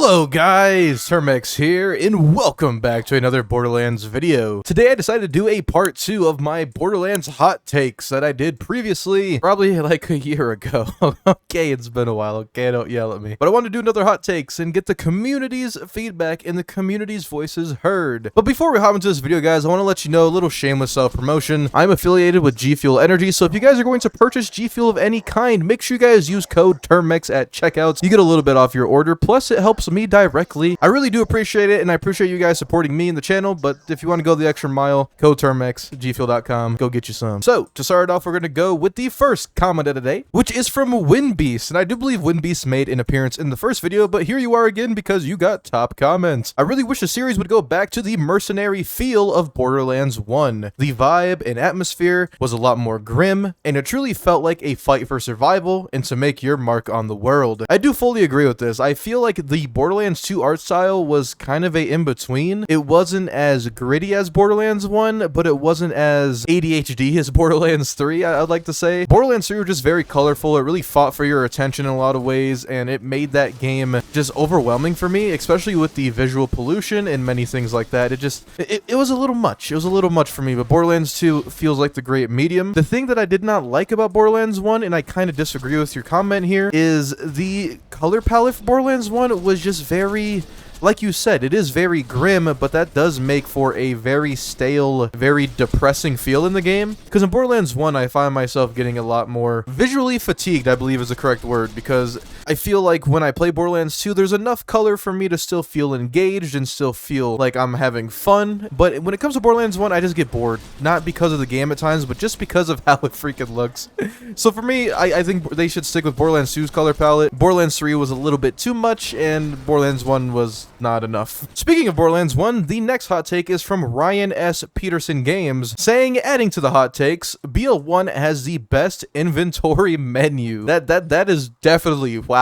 Hello guys, Termex here, and welcome back to another Borderlands video. Today I decided to do a part 2 of my Borderlands hot takes that I did previously, probably like a year ago. Okay, it's been a while, okay, don't yell at me. But I wanted to do another hot takes and get the community's feedback and the community's voices heard. But before we hop into this video, guys, I want to let you know a little shameless self-promotion. I'm affiliated with G Fuel Energy, so if you guys are going to purchase G Fuel of any kind, make sure you guys use code TERMEX at checkouts. You get a little bit off your order, plus it helps me directly. I really do appreciate it, and I appreciate you guys supporting me and the channel, but if you want to go the extra mile, code TERMEX, gfuel.com, go get you some. So, to start off, we're going to go with the first comment of the day, which is from Windbeast, and I do believe Windbeast made an appearance in the first video, but here you are again because you got top comments. I really wish the series would go back to the mercenary feel of Borderlands 1. The vibe and atmosphere was a lot more grim, and it truly felt like a fight for survival and to make your mark on the world. I do fully agree with this. I feel like the Borderlands 2 art style was kind of a in-between. It wasn't as gritty as Borderlands 1, but it wasn't as ADHD as Borderlands 3, I'd like to say. Borderlands 3 were just very colorful. It really fought for your attention in a lot of ways, and it made that game just overwhelming for me, especially with the visual pollution and many things like that. It was a little much. It was a little much for me, but Borderlands 2 feels like the great medium. The thing that I did not like about Borderlands 1, and I kind of disagree with your comment here, is the color palette for Borderlands 1 was just very, like you said, it is very grim, but that does make for a very stale, very depressing feel in the game. Because in Borderlands 1, I find myself getting a lot more visually fatigued, I believe is the correct word, because I feel like when I play Borderlands 2, there's enough color for me to still feel engaged and still feel like I'm having fun. But when it comes to Borderlands 1, I just get bored. Not because of the game at times, but just because of how it freaking looks. So for me, I think they should stick with Borderlands 2's color palette. Borderlands 3 was a little bit too much, and Borderlands 1 was not enough. Speaking of Borderlands 1, the next hot take is from Ryan S. Peterson Games, saying, adding to the hot takes, BL1 has the best inventory menu. That is definitely, wow.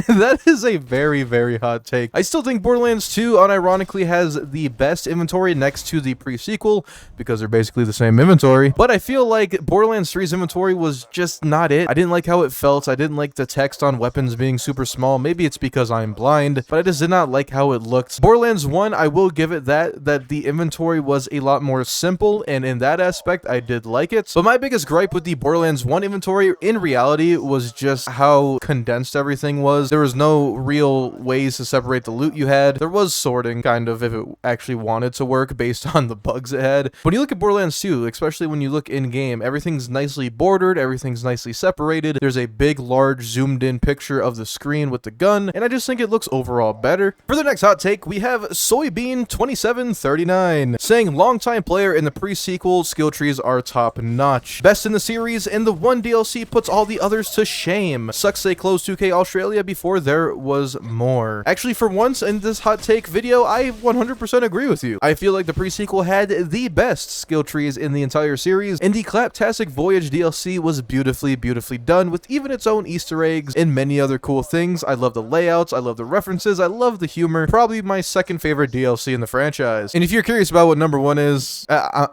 That is a very, very hot take. I still think Borderlands 2 unironically has the best inventory next to the pre-sequel, because they're basically the same inventory, but I feel like Borderlands 3's inventory was just not it. I didn't like how it felt. I didn't like the text on weapons being super small. Maybe it's because I'm blind, but I just did not like how it looked. Borderlands 1, I will give it that the inventory was a lot more simple, and in that aspect, I did like it. But my biggest gripe with the Borderlands 1 inventory, in reality, was just how condensed everything was. There was no real ways to separate the loot you had. There was sorting, kind of, if it actually wanted to work based on the bugs it had. When you look at Borderlands 2, especially when you look in-game, everything's nicely bordered, everything's nicely separated. There's a big, large, zoomed-in picture of the screen with the gun, and I just think it looks overall better. For the next hot take, we have Soybean 2739 saying, longtime player in the pre-sequel, skill trees are top-notch. Best in the series, and the one DLC puts all the others to shame. Sucks they closed 2K Australia before there was more. Actually, for once in this hot take video, I 100% agree with you. I feel like the pre-sequel had the best skill trees in the entire series, and the Claptastic Voyage DLC was beautifully, beautifully done with even its own Easter eggs and many other cool things. I love the layouts, I love the references, I love the humor. Probably my second favorite DLC in the franchise. And if you're curious about what number 1 is, I'm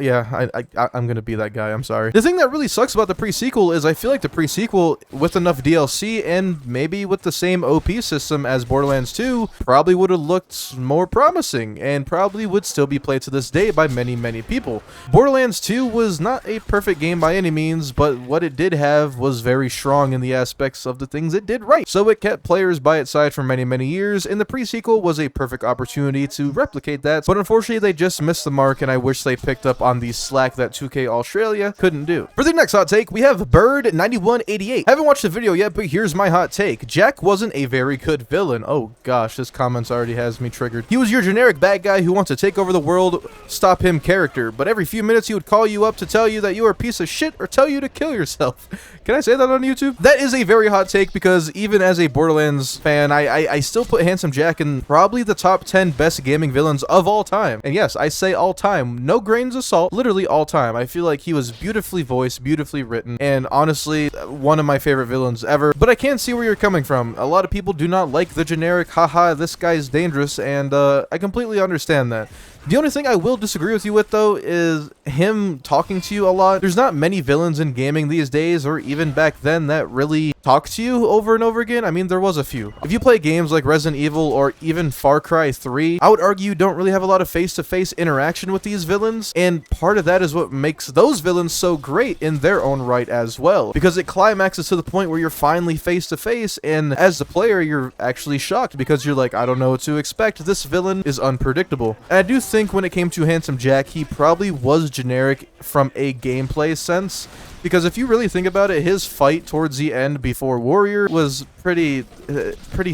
gonna be that guy, I'm sorry. The thing that really sucks about the pre-sequel is I feel like the pre-sequel, with enough DLC and maybe with the same OP system as Borderlands 2, probably would have looked more promising and probably would still be played to this day by many, many people. Borderlands 2 was not a perfect game by any means, but what it did have was very strong in the aspects of the things it did right. So it kept players by its side for many, many years, and the pre-sequel was a perfect opportunity to replicate that, but unfortunately they just missed the mark, and I wish they picked up on the slack that 2K Australia couldn't do. For the next hot take, we have Bird9188. Haven't watched the video yet, but here's my hot take. Jack wasn't a very good villain. Oh gosh, this comment already has me triggered. He was your generic bad guy who wants to take over the world, stop him character, but every few minutes he would call you up to tell you that you are a piece of shit or tell you to kill yourself. Can I say that on YouTube? That is a very hot take, because even as a Borderlands fan, I still put Handsome Jack in probably the top 10 best gaming villains of all time. And yes, I say all time, no grains of salt, literally all time. I feel like he was beautifully voiced, beautifully written, and honestly, one of my favorite villains ever. But I can see where you're coming from. A lot of people do not like the generic, haha, this guy's dangerous, and I completely understand that. The only thing I will disagree with you with, though, is him talking to you a lot. There's not many villains in gaming these days, or even back then, that really talk to you over and over again. I mean, there was a few. If you play games like Resident Evil or even Far Cry 3, I would argue you don't really have a lot of face-to-face interaction with these villains, and part of that is what makes those villains so great in their own right as well, because it climaxes to the point where you're finally face-to-face, and as the player, you're actually shocked because you're like, I don't know what to expect. This villain is unpredictable. And I do think when it came to Handsome Jack, he probably was generic from a gameplay sense, because if you really think about it, his fight towards the end before Warrior was pretty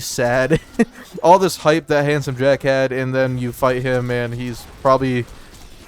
sad. All this hype that Handsome Jack had, and then you fight him and he's probably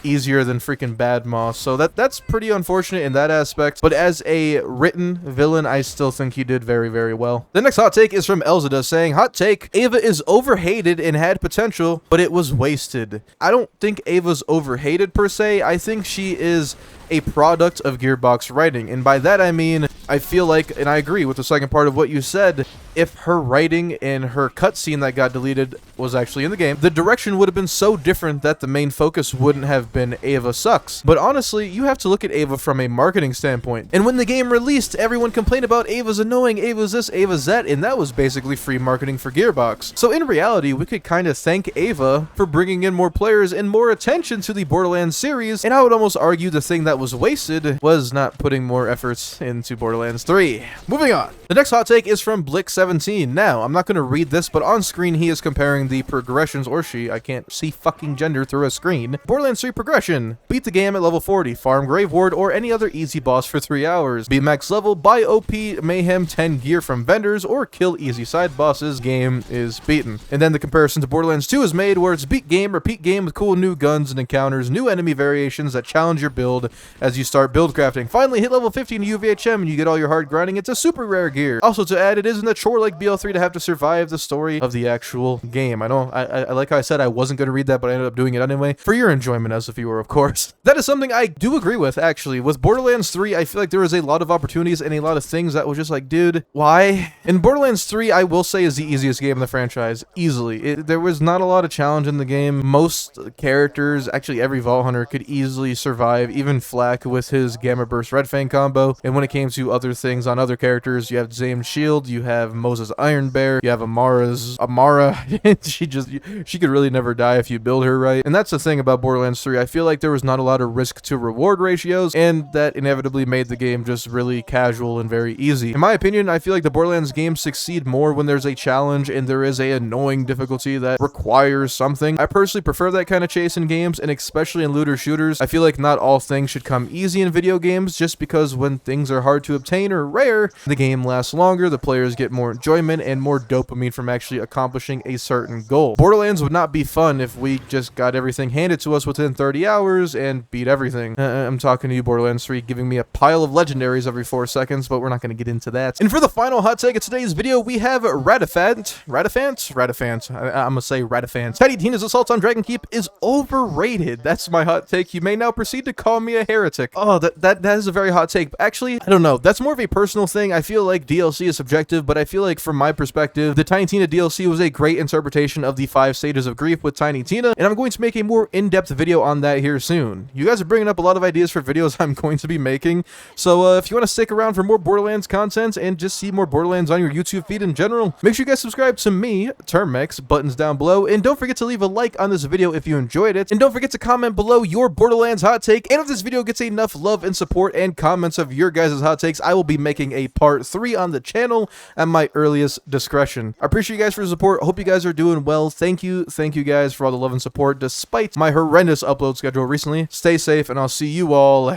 easier than freaking Bad Moss. So that's pretty unfortunate in that aspect. But as a written villain, I still think he did very, very well. The next hot take is from Elzada saying, hot take, Ava is overhated and had potential, but it was wasted. I don't think Ava's overhated per se. I think she is a product of Gearbox writing, and by that I mean, I feel like, and I agree with the second part of what you said, if her writing and her cutscene that got deleted was actually in the game, the direction would have been so different that the main focus wouldn't have been Ava sucks. But honestly, you have to look at Ava from a marketing standpoint, and when the game released, everyone complained about Ava's annoying, Ava's this, Ava's that, and that was basically free marketing for Gearbox. So in reality, we could kind of thank Ava for bringing in more players and more attention to the Borderlands series, and I would almost argue the thing that was wasted was not putting more efforts into Borderlands 3. Moving on. The next hot take is from Blick 17. Now, I'm not going to read this, but on screen he is comparing the progressions, or she, I can't see fucking gender through a screen. Borderlands 3 progression. Beat the game at level 40, farm Grave Ward or any other easy boss for 3 hours. Be max level, buy OP Mayhem 10 gear from vendors, or kill easy side bosses. Game is beaten. And then the comparison to Borderlands 2 is made where it's beat game, repeat game with cool new guns and encounters, new enemy variations that challenge your build as you start build crafting. Finally, hit level 50 in UVHM and you get all your hard grinding. It's a super rare gear. Also to add, it isn't a chore like BL3 to have to survive the story of the actual game. I know, I like how I said I wasn't going to read that, but I ended up doing it anyway, for your enjoyment as a viewer, of course. That is something I do agree with, actually. With Borderlands 3, I feel like there was a lot of opportunities and a lot of things that was just like, dude, why? In Borderlands 3, I will say is the easiest game in the franchise, easily. There was not a lot of challenge in the game. Most characters, actually every Vault Hunter, could easily survive, even Flak with his Gamma Burst Red Fang combo. And when it came to other things on other characters, you have Zame's Shield, you have Moses Iron Bear, you have Amara. she could really never die if you build her right. And that's the thing about Borderlands 3. I feel like there was not a lot of risk to reward ratios, and that inevitably made the game just really casual and very easy. In my opinion, I feel like the Borderlands games succeed more when there's a challenge and there is a annoying difficulty that requires something. I personally prefer that kind of chase in games, and especially in looter shooters. I feel like not all things should come easy in video games, just because when things are hard to obtain or rare, the game lasts longer, the players get more enjoyment and more dopamine from actually accomplishing a certain goal. Borderlands would not be fun if we just got everything handed to us within 30 hours and beat everything. I'm talking to you, Borderlands 3, giving me a pile of legendaries every 4 seconds, but we're not going to get into that. And for the final hot take of today's video, we have Radifant. I'm going to say Radifant. Tiny Tina's assault on Dragon Keep is overrated. That's my hot take. You may now proceed to call me a heretic. Oh, that is a very hot take. Actually, I don't know. That's more of a personal thing. I feel like DLC is subjective, but I feel like from my perspective, the Tiny Tina DLC was a great interpretation of the 5 stages of grief with Tiny Tina, and I'm going to make a more in-depth video on that here soon. You guys are bringing up a lot of ideas for videos I'm going to be making, so if you want to stick around for more Borderlands content and just see more Borderlands on your YouTube feed in general, make sure you guys subscribe to me, Termex, buttons down below, and don't forget to leave a like on this video if you enjoyed it, and don't forget to comment below your Borderlands hot take, and if this video gets enough love and support and comments of your guys' hot takes, I will be making a part 3 on the channel at my earliest discretion. I appreciate you guys for the support. Hope you guys are doing well. Thank you guys for all the love and support despite my horrendous upload schedule recently. Stay safe, and I'll see you all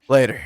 later.